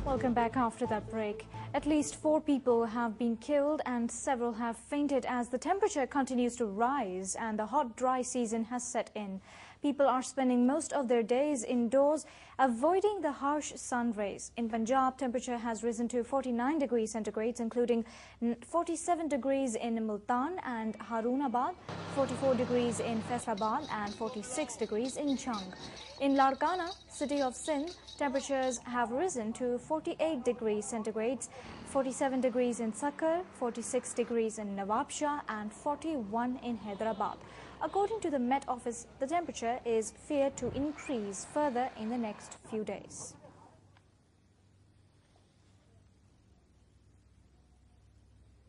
Welcome back after that break. At least 4 people have been killed and several have fainted as the temperature continues to rise and the hot, dry season has set in. People are spending most of their days indoors, avoiding the harsh sun rays. In Punjab, temperature has risen to 49 degrees centigrade, including 47 degrees in Multan and Harunabad, 44 degrees in Faisalabad and 46 degrees in Chang. In Larkana, city of Sindh, temperatures have risen to 48 degrees centigrade, 47 degrees in Sakkar, 46 degrees in Nawabshah and 41 in Hyderabad. According to the Met Office, the temperature is feared to increase further in the next few days.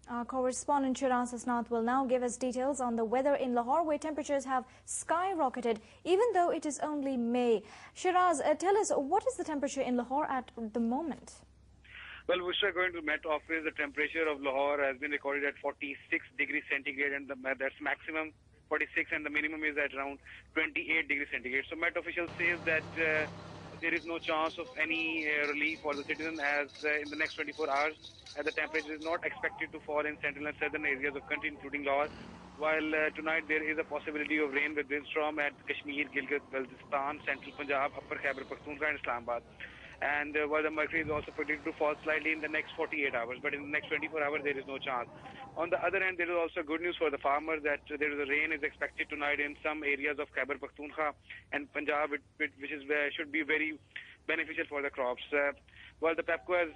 Our correspondent Shiraz Asnath will now give us details on the weather in Lahore, where temperatures have skyrocketed, even though it is only May. Shiraz, tell us, what is the temperature in Lahore at the moment? Well, Bushra, going to Met Office, the temperature of Lahore has been recorded at 46 degrees centigrade, and that's maximum 46, and the minimum is at around 28 degrees centigrade. So Met officials says that there is no chance of any relief for the citizen as in the next 24 hours, the temperature is not expected to fall in central and southern areas of country, including Lahore. While tonight there is a possibility of rain with windstorm at Kashmir, Gilgit, Baltistan, Central Punjab, Upper Khyber Pakhtunkhwa and Islamabad. And while the mercury is also predicted to fall slightly in the next 48 hours, but in the next 24 hours there is no chance. On the other hand, there is also good news for the farmers that there is a rain is expected tonight in some areas of Khyber Pakhtunkhwa and Punjab, which is should be very beneficial for the crops. While the PEPCO has,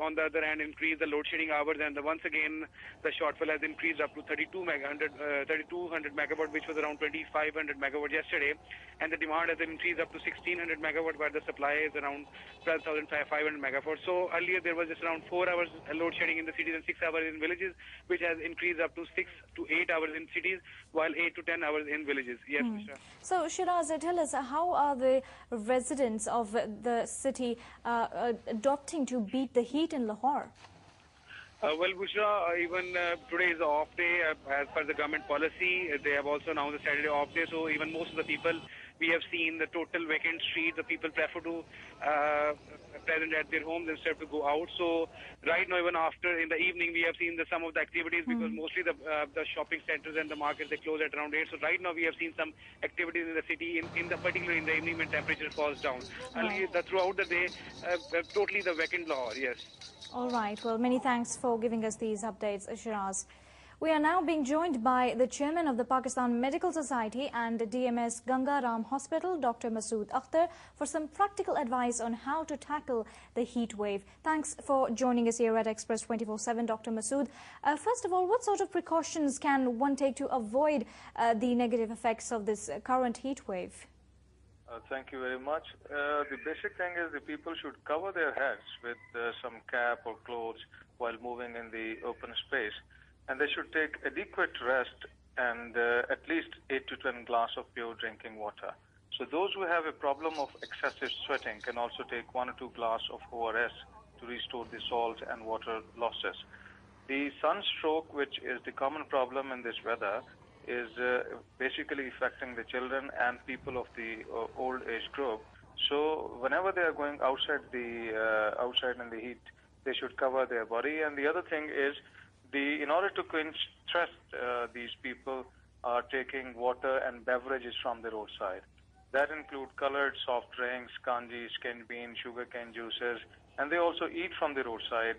on the other hand, increased the load shedding hours, and once again the shortfall has increased up to 3,200 megawatt, which was around 2,500 megawatt yesterday, and the demand has increased up to 1,600 megawatt, where the supply is around 12,500 megawatt. So earlier there was just around 4 hours load shedding in the cities and 6 hours in villages, which has increased up to 6 to 8 hours in cities, while 8 to 10 hours in villages. Yes, Mr. So, Shiraz, tell us, how are the residents of the city adopting to beat the heat in Lahore? Well, Bushra, even today is the off day as per the government policy. They have also announced a Saturday off day, so even most of the people, we have seen the total vacant streets. The people prefer to present at their homes instead of to go out. So right now, even after in the evening, we have seen some of the activities because mostly the shopping centers and the markets, they close at around 8. So right now we have seen some activities in the city, particularly in the evening when temperature falls down. Earlier, throughout the day, totally the vacant Lahore, yes. All right. Well, many thanks for giving us these updates, Shiraz. We are now being joined by the chairman of the Pakistan Medical Society and DMS Ganga Ram Hospital, Dr. MASOOD SHEIKH, for some practical advice on how to tackle the heat wave. Thanks for joining us here at Express 24/7, Dr. MASOOD. First of all, what sort of precautions can one take to avoid the negative effects of this current heat wave? Thank you very much. The basic thing is the people should cover their heads with some cap or clothes while moving in the open space. And they should take adequate rest and at least 8 to 10 glasses of pure drinking water. So those who have a problem of excessive sweating can also take 1 or 2 glasses of ORS to restore the salt and water losses. The sunstroke, which is the common problem in this weather, is basically affecting the children and people of the old age group. So whenever they are going outside in the heat, they should cover their body. And the other thing is, in order to quench thirst, these people are taking water and beverages from the roadside. That include colored soft drinks, kanji, skinned bean, sugarcane juices, and they also eat from the roadside.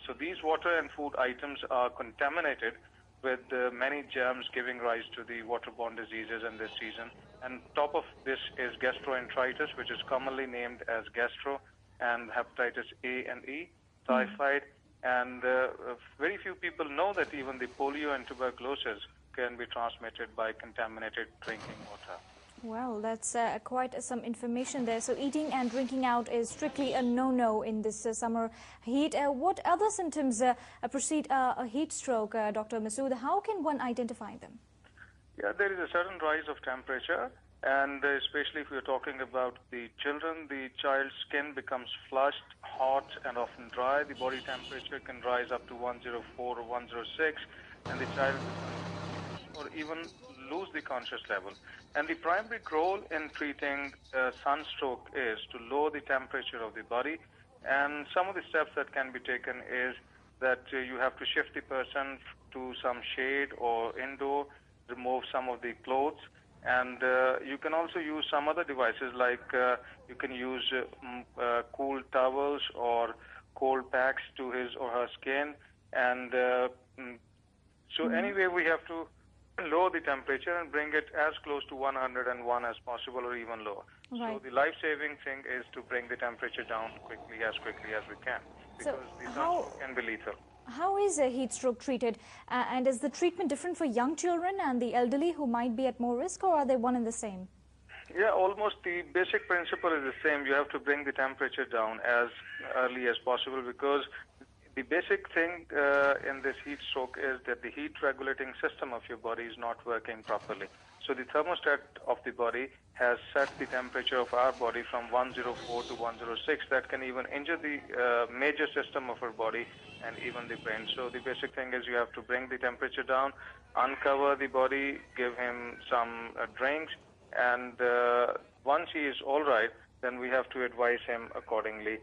So these water and food items are contaminated with many germs, giving rise to the waterborne diseases in this season. And top of this is gastroenteritis, which is commonly named as gastro, and hepatitis A and E, typhoid, and very few people know that even the polio and tuberculosis can be transmitted by contaminated drinking water. Well, that's quite some information there. So eating and drinking out is strictly a no-no in this summer heat. What other symptoms precede a heat stroke, Dr. MASOOD? How can one identify them? Yeah, there is a sudden rise of temperature, and especially if you're talking about the children, the child's skin becomes flushed, hot, and often dry. The body temperature can rise up to 104 or 106, and the child becomes or even lose the conscious level. And the primary goal in treating sunstroke is to lower the temperature of the body. And some of the steps that can be taken is that you have to shift the person to some shade or indoor, remove some of the clothes, and you can also use some other devices like you can use cool towels or cold packs to his or her skin. And so anyway, we have to lower the temperature and bring it as close to 101 as possible or even lower. Right. So the life-saving thing is to bring the temperature down quickly as we can, because the sunstroke can be lethal. How is a heat stroke treated? And is the treatment different for young children and the elderly who might be at more risk, or are they one and the same? Yeah, almost the basic principle is the same. You have to bring the temperature down as early as possible, because the basic thing in this heat stroke is that the heat regulating system of your body is not working properly. So the thermostat of the body has set the temperature of our body from 104 to 106. That can even injure the major system of our body and even the brain. So the basic thing is you have to bring the temperature down, uncover the body, give him some drinks, and once he is all right, then we have to advise him accordingly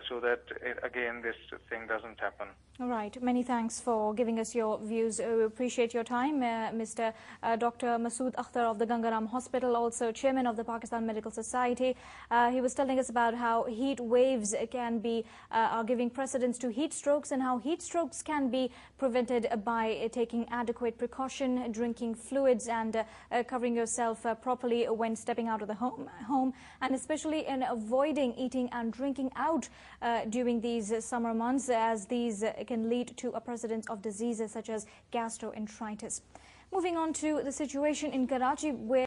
so that, again, this thing doesn't happen. All right. Many thanks for giving us your views. We appreciate your time. Mr. Dr. Masood Akhtar of the Gangaram Hospital, also chairman of the Pakistan Medical Society. He was telling us about how heat waves can be are giving precedence to heat strokes, and how heat strokes can be prevented by taking adequate precaution, drinking fluids, and covering yourself properly when stepping out of the home, and especially in avoiding eating and drinking out during these summer months, as these can lead to a precedence of diseases such as gastroenteritis. Moving on to the situation in Karachi, where